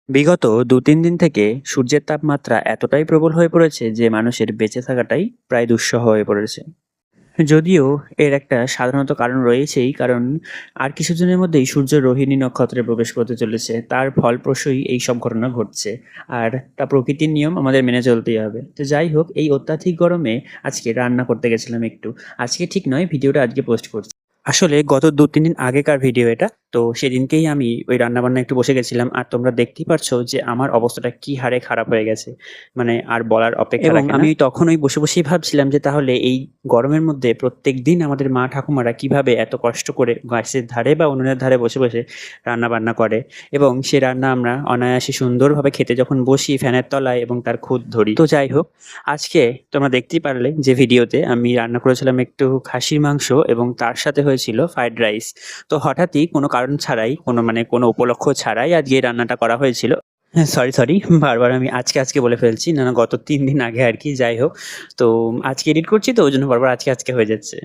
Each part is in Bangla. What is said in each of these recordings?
বিগত ২-৩ দিন থেকে সূর্যের তাপমাত্রা এতটাই প্রবল হয়ে পড়েছে যে মানুষের বেঁচে থাকাটাই প্রায় দুঃসহ হয়ে পড়েছে। যদিও এর একটা সাধারণত কারণ রয়েছেই, কারণ আর কিছুদিনের মধ্যেই সূর্য রোহিণী নক্ষত্রে প্রবেশ করতে চলেছে। তার ফলপ্রসূই এইসব ঘটনা ঘটছে। আর তা প্রকৃতির নিয়ম, আমাদের মেনে চলতেই হবে। তো যাই হোক, এই অত্যাধিক গরমে আজকে রান্না করতে গেছিলাম একটু। আজকে ঠিক নয়, ভিডিওটা আজকে পোস্ট করছি। আসলে গত ২-৩ দিন আগেকার ভিডিও এটা। তো সেদিনকেই আমি ওই রান্নাবান্না একটু বসে গেছিলাম। আর তোমরা দেখতেই পারছো যে আমার অবস্থাটা কি হারে খারাপ হয়ে গেছে। মানে আর বলার অপেক্ষা রাখে না। এবং আমি তখন ওই বসে, বসেই ভাবছিলাম যে তাহলে এই গরমের মধ্যে প্রত্যেকদিন আমাদের মা ঠাকুমারা কিভাবে এত কষ্ট করে গ্যাসের ধারে বা উনুনের ধারে বসে, বসে রান্নাবান্না করে, এবং সে রান্না আমরা অনায়াসে সুন্দরভাবে খেতে যখন বসি ফ্যানের তলায় এবং তার খুঁত ধরি। তো যাই হোক, আজকে তোমরা দেখতেই পারলে যে ভিডিওতে আমি রান্না করেছিলাম একটু খাসির মাংস এবং তার সাথে হয়েছিল ফ্রাইড রাইস। তো হঠাৎই কোনো কারণ ছাড়াই, কোনো উপলক্ষ ছাড়াই আজকে এই রান্নাটা করা হয়েছিল। হ্যাঁ, সরি, বারবার আমি আজকে বলে ফেলছি। না, গত ৩ দিন আগে আরকি। যাই হোক, তো আজকে এডিট করছি তো ওইজন্য বারবার আজকে হয়ে যাচ্ছে।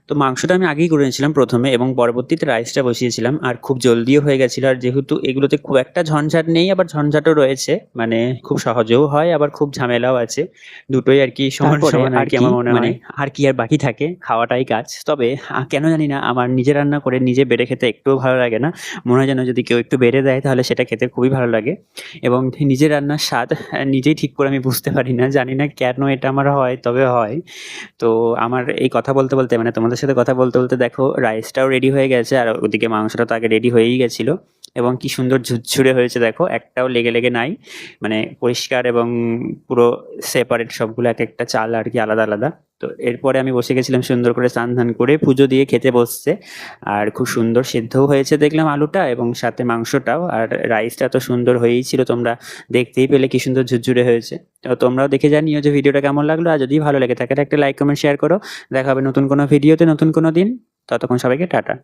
তো মাংসটা আমি আগেই করে নিয়েছিলাম ১ম এ, এবং পরবর্তীতে রাইসটা বসিয়েছিলাম। আর খুব জলদিও হয়ে গেছিল। আর যেহেতু এগুলোতে খুব একটা ঝঞ্ঝাট নেই, আবার ঝঞ্ঝাটও রয়েছে। মানে খুব সহজেও হয়, আবার খুব ঝামেলাও আছে। দুটোই আরকি সমান, সমান আরকি আমার মনে হয়। আর কি আর বাকি থাকে? খাওয়াটাই কাজ। তবে কেন জানি না আমার নিজে রান্না করে নিজে বেড়ে খেতে একটুও ভালো লাগে না। মনে হয় যেন যদি কেউ একটু বেড়ে দেয় তাহলে সেটা খেতে খুবই ভালো লাগে। এবং নিজের রান্নার স্বাদ নিজেই ঠিক করে আমি বুঝতে পারি না। জানি না কেন এটা আমার হয়, তবে হয়। তো আমার এই কথা বলতে, বলতে মানে তোমাদের সাথে কথা বলতে, বলতে দেখো রাইসটাও রেডি হয়ে গেছে, আর ওদিকে মাংসটা তো আগে রেডি হয়েই গেছিল। এবং কি সুন্দর ঝুরঝুরে হয়েছে দেখো, একটাও লেগে নাই। মানে পরিষ্কার এবং পুরো সেপারেট সবগুলো, একেকটা চাল আরকি আলাদা, আলাদা। তো এরপরে আমি বসে গেছিলাম সুন্দর করে স্নান-ধান করে, পুজো দিয়ে খেতে বসছে। আর খুব সুন্দর সেদ্ধও হয়েছে দেখলাম আলুটা, এবং সাথে মাংসটাও। আর রাইসটা তো সুন্দর হয়েই ছিল, তোমরা দেখতেই পেলে কি সুন্দর ঝুরঝুরে হয়েছে। তো তোমরাও দেখে জানিও যে ভিডিওটা কেমন লাগলো। আর যদি ভালো লেগে থাকে একটা লাইক, কমেন্ট, শেয়ার করো। দেখা হবে নতুন কোনো ভিডিওতে নতুন কোনো দিন। ততক্ষণ সবাইকে টাটা।